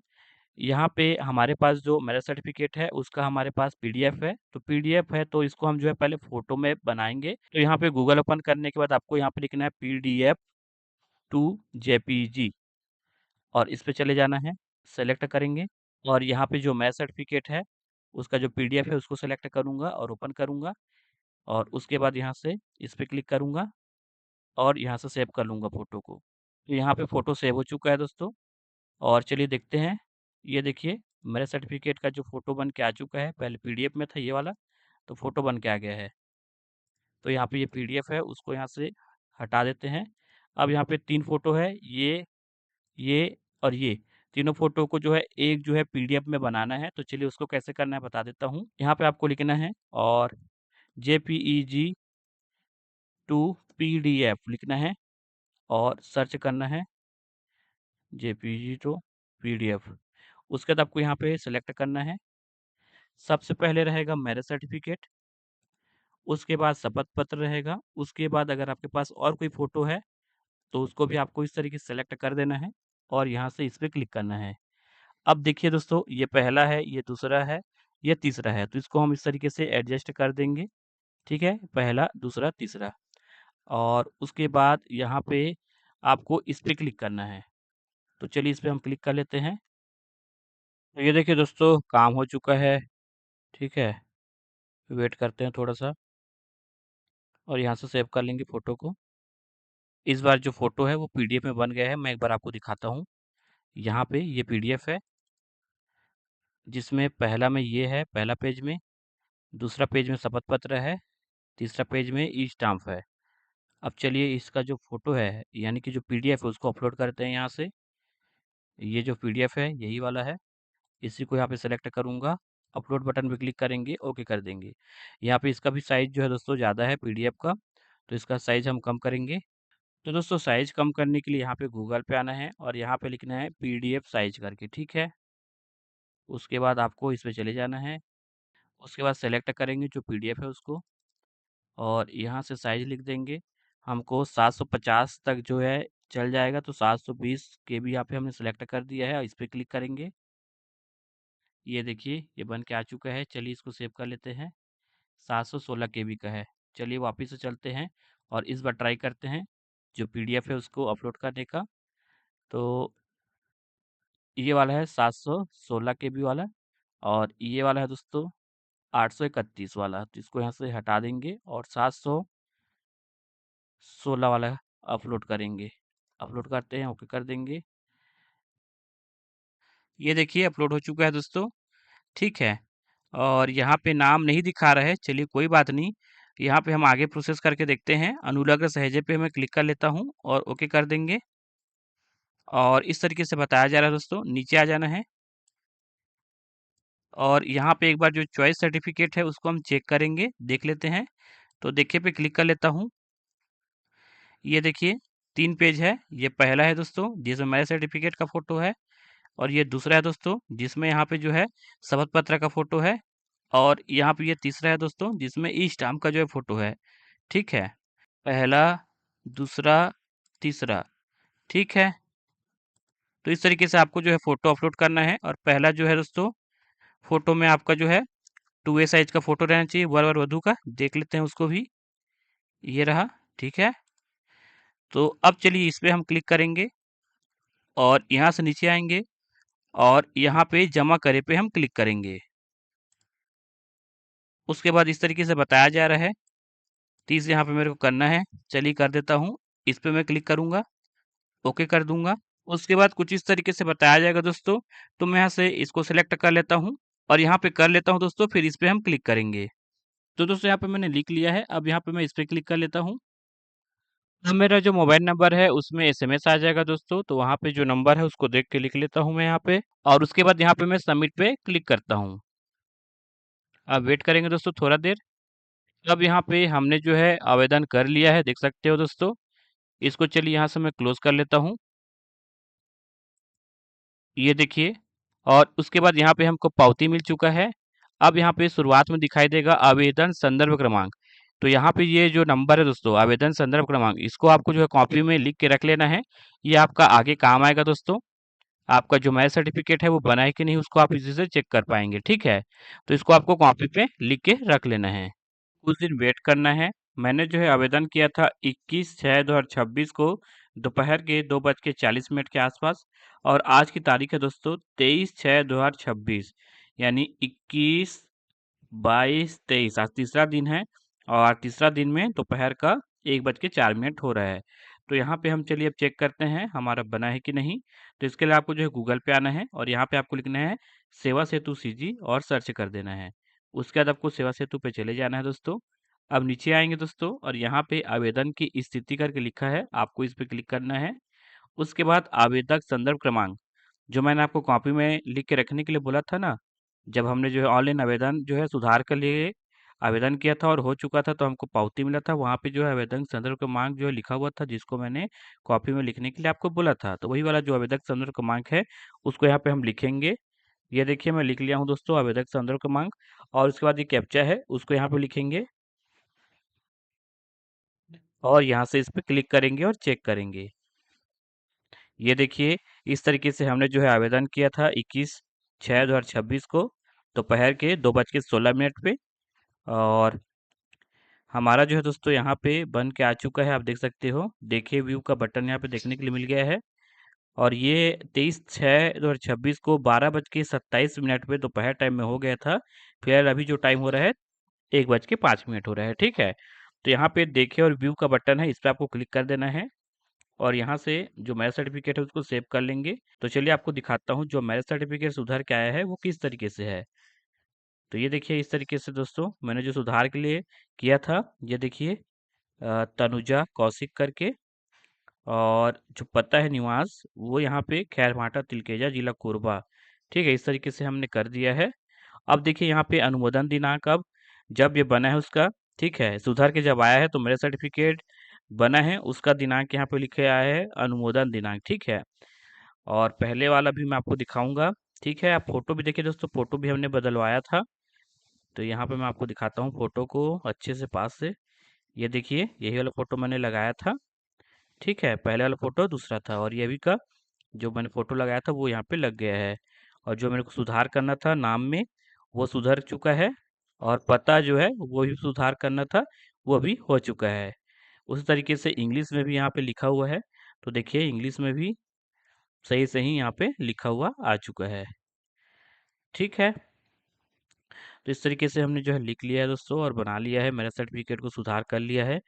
यहाँ पे हमारे पास जो मैरिज सर्टिफ़िकेट है उसका हमारे पास पीडीएफ है। तो पीडीएफ है तो इसको हम जो है पहले फ़ोटो में बनाएँगे। तो यहाँ पे गूगल ओपन करने के बाद आपको यहाँ पे लिखना है पीडीएफ टू जेपीईजी और इस पे चले जाना है, सेलेक्ट करेंगे और यहाँ पे जो मैरिज सर्टिफ़िकेट है उसका जो पीडीएफ है उसको सेलेक्ट करूँगा और ओपन करूँगा और उसके बाद यहाँ से इस पे क्लिक करूँगा और यहाँ से सेव कर लूँगा फ़ोटो को। तो यहाँ पे फ़ोटो सेव हो चुका है दोस्तों और चलिए देखते हैं। ये देखिए मेरे सर्टिफ़िकेट का जो फ़ोटो बन के आ चुका है, पहले पीडीएफ में था ये वाला, तो फ़ोटो बन के आ गया है। तो यहाँ पे ये पीडीएफ है उसको यहाँ से हटा देते हैं। अब यहाँ पे 3 फ़ोटो है, ये और ये। तीनों फ़ोटो को जो है एक जो है पीडीएफ में बनाना है, तो चलिए उसको कैसे करना है बता देता हूँ। यहाँ पे आपको लिखना है और जेपीईजी टू पीडीएफ लिखना है और सर्च करना है जेपीजी टू पीडीएफ। उसके बाद आपको यहाँ पे सेलेक्ट करना है। सबसे पहले रहेगा मैरिज सर्टिफिकेट, उसके बाद शपथ पत्र रहेगा, उसके बाद अगर आपके पास और कोई फ़ोटो है, तो उसको भी आपको इस तरीके से सेलेक्ट कर देना है और यहाँ से इस पे क्लिक करना है। अब देखिए दोस्तों, ये पहला है, ये दूसरा है, ये तीसरा है, तो इसको हम इस तरीके से एडजस्ट कर देंगे ठीक है, पहला, दूसरा, तीसरा। और उसके बाद यहाँ पे आपको इस पे क्लिक करना है। तो चलिए इस पे हम क्लिक कर लेते हैं। तो ये देखिए दोस्तों, काम हो चुका है, ठीक है। वेट करते हैं थोड़ा-सा और यहाँ से सेव कर लेंगे फ़ोटो को। इस बार जो फ़ोटो है वो पीडीएफ में बन गया है, मैं एक बार आपको दिखाता हूँ। यहाँ पे ये पीडीएफ है, जिसमें पहला में ये है, पहला पेज में, दूसरा पेज में शपथ पत्र है, तीसरा पेज में ई-स्टाम्प है। अब चलिए इसका जो फ़ोटो है, यानी कि जो पीडीएफ है उसको अपलोड करते हैं यहाँ से। ये जो पीडीएफ है यही वाला है, इसी को यहाँ पे सेलेक्ट करूँगा, अपलोड बटन पे क्लिक करेंगे, ओके कर देंगे। यहाँ पे इसका भी साइज़ जो है दोस्तों ज़्यादा है पीडीएफ का, तो इसका साइज़ हम कम करेंगे। तो दोस्तों साइज़ कम करने के लिए यहाँ पे गूगल पे आना है और यहाँ पे लिखना है पीडीएफ साइज़ करके, ठीक है? उसके बाद आपको इस पे चले जाना है, उसके बाद सेलेक्ट करेंगे जो पीडीएफ है उसको और यहाँ से साइज़ लिख देंगे। हमको 750 तक जो है चल जाएगा, तो 720 केबी यहाँ पे हमने सेलेक्ट कर दिया है और इस पे क्लिक करेंगे। ये देखिए ये बन के आ चुका है, चलिए इसको सेव कर लेते हैं। 716 केबी का है। चलिए वापस से चलते हैं और इस बार ट्राई करते हैं जो पीडीएफ है उसको अपलोड करने का। तो ये वाला है 716 केबी वाला और ये वाला है दोस्तों 831 वाला, तो इसको यहाँ से हटा देंगे और 716 वाला अपलोड करेंगे। अपलोड करते हैं, ओके कर देंगे। ये देखिए अपलोड हो चुका है दोस्तों, ठीक है। और यहाँ पे नाम नहीं दिखा रहा है, चलिए कोई बात नहीं। यहाँ पे हम आगे प्रोसेस करके देखते हैं। अनुलग्न सहेजे पे मैं क्लिक कर लेता हूँ और ओके कर देंगे। और इस तरीके से बताया जा रहा है दोस्तों, नीचे आ जाना है और यहाँ पे एक बार जो चॉइस सर्टिफिकेट है उसको हम चेक करेंगे, देख लेते हैं। तो देखिए पे क्लिक कर लेता हूँ। ये देखिए 3 पेज है। ये पहला है दोस्तों जिसमें मेरे सर्टिफिकेट का फ़ोटो है और ये दूसरा है दोस्तों जिसमें यहाँ पे जो है शपथ पत्र का फ़ोटो है और यहाँ पे ये तीसरा है दोस्तों जिसमें ई स्टाम्प का जो है फ़ोटो है, ठीक है। पहला, दूसरा, तीसरा, ठीक है। तो इस तरीके से आपको जो है फ़ोटो अपलोड करना है और पहला जो है दोस्तों फ़ोटो में आपका जो है 2A साइज़ का फ़ोटो रहना चाहिए वर और वधू का, देख लेते हैं उसको भी। ये रहा, ठीक है। तो अब चलिए इस पे हम क्लिक करेंगे और यहाँ से नीचे आएँगे और यहाँ पे जमा करे पे हम क्लिक करेंगे। उसके बाद इस तरीके से बताया जा रहा है, 30 यहाँ पे मेरे को करना है। चलिए कर देता हूँ, इस पे मैं क्लिक करूँगा, ओके कर दूँगा। उसके बाद कुछ इस तरीके से बताया जाएगा दोस्तों, तो मैं यहाँ से इसको सेलेक्ट कर लेता हूँ और यहाँ पे कर लेता हूँ दोस्तों, फिर इस पे हम क्लिक करेंगे। तो दोस्तों यहाँ पे मैंने लिख लिया है, अब यहाँ पे मैं इस पे क्लिक कर लेता हूँ। अब मेरा जो मोबाइल नंबर है उसमें एसएमएस आ जाएगा दोस्तों, तो वहाँ पे जो नंबर है उसको देख के लिख लेता हूँ मैं यहाँ पे और उसके बाद यहाँ पे मैं सबमिट पे क्लिक करता हूँ। अब वेट करेंगे दोस्तों थोड़ा देर। अब यहाँ पे हमने जो है आवेदन कर लिया है, देख सकते हो दोस्तों। इसको चलिए यहाँ से मैं क्लोज कर लेता हूँ। ये देखिए और उसके बाद यहाँ पे हमको पावती मिल चुका है। अब यहाँ पे शुरुआत में दिखाई देगा आवेदन संदर्भ क्रमांक। तो यहाँ पे ये जो नंबर है दोस्तों आवेदन संदर्भ क्रमांक, इसको आपको जो है कॉपी में लिख के रख लेना है। ये आपका आगे काम आएगा दोस्तों। आपका जो मैरिज सर्टिफिकेट है वो बना है कि नहीं उसको आप इसी से चेक कर पाएंगे, ठीक है। तो इसको आपको कॉपी पे लिख के रख लेना है। कुछ दिन वेट करना है। मैंने जो है आवेदन किया था 21/6/2026 को दोपहर के 2:40 के आसपास और आज की तारीख है दोस्तों 23/6/2026, यानी 21, 22, 23 आज तीसरा दिन है और तीसरा दिन में दोपहर का 1:04 हो रहा है। तो यहाँ पे हम चलिए अब चेक करते हैं हमारा बना है कि नहीं। तो इसके लिए आपको जो है गूगल पे आना है और यहाँ पे आपको लिखना है सेवा सेतु सीजी और सर्च कर देना है। उसके बाद आपको सेवा सेतु पे चले जाना है दोस्तों। अब नीचे आएंगे दोस्तों और यहाँ पे आवेदन की स्थिति करके लिखा है, आपको इस पे क्लिक करना है। उसके बाद आवेदक संदर्भ क्रमांक, जो मैंने आपको कॉपी में लिख के रखने के लिए बोला था ना, जब हमने जो है ऑनलाइन आवेदन जो है सुधार के लिए आवेदन किया था और हो चुका था तो हमको पावती मिला था, वहाँ पे जो है आवेदन संदर्भ क्रमांक जो है लिखा हुआ था जिसको मैंने कॉपी में लिखने के लिए आपको बोला था, तो वही वाला जो आवेदक संदर्भ क्रमांक है उसको यहाँ पे हम लिखेंगे। ये देखिए मैं लिख लिया हूँ दोस्तों आवेदक संदर्भ क्रमांक और उसके बाद ये कैप्चा है उसको यहाँ पे लिखेंगे और यहाँ से इस पे क्लिक करेंगे और चेक करेंगे। ये देखिए इस तरीके से हमने जो है आवेदन किया था 21/6/2026 को दोपहर के 2:16 पे और हमारा जो है दोस्तों यहाँ पे बन के आ चुका है, आप देख सकते हो। देखिए व्यू का बटन यहाँ पे देखने के लिए मिल गया है। और ये 23/6/2026 को 12:27 पे दोपहर टाइम में हो गया था। फिलहाल अभी जो टाइम हो रहा है 1:05 हो रहा है, ठीक है। तो यहाँ पे देखिए और व्यू का बटन है, इस पर आपको क्लिक कर देना है। और यहाँ से जो मैरिज सर्टिफिकेट है उसको सेव कर लेंगे। तो चलिए आपको दिखाता हूँ जो मैरिज सर्टिफिकेट सुधार के आया है वो किस तरीके से है। तो ये देखिए इस तरीके से दोस्तों मैंने जो सुधार के लिए किया था, ये देखिए तनुजा कौशिक करके, और जो पता है निवास वो यहाँ पे खैरमाटा तिलकेजा जिला कोरबा, ठीक है। इस तरीके से हमने कर दिया है। अब देखिए यहाँ पे अनुमोदन दिनांक, अब जब ये बना है उसका, ठीक है, सुधार के जब आया है तो मेरा सर्टिफिकेट बना है उसका दिनांक यहाँ पे लिखे आया है अनुमोदन दिनांक, ठीक है। और पहले वाला भी मैं आपको दिखाऊंगा, ठीक है। आप फोटो भी देखिए दोस्तों, फोटो भी हमने बदलवाया था। तो यहाँ पे मैं आपको दिखाता हूँ फोटो को अच्छे से पास से। ये देखिए यही वाला फोटो मैंने लगाया था, ठीक है। पहले वाला फोटो दूसरा था और ये अभी का जो मैंने फ़ोटो लगाया था वो यहाँ पे लग गया है। और जो मेरे को सुधार करना था नाम में वो सुधर चुका है। और पता जो है वो भी सुधार करना था, वो भी हो चुका है। उसी तरीके से इंग्लिश में भी यहाँ पे लिखा हुआ है। तो देखिए इंग्लिश में भी सही सही यहाँ पे लिखा हुआ आ चुका है, ठीक है। तो इस तरीके से हमने जो है लिख लिया है दोस्तों और बना लिया है, मेरा सर्टिफिकेट को सुधार कर लिया है।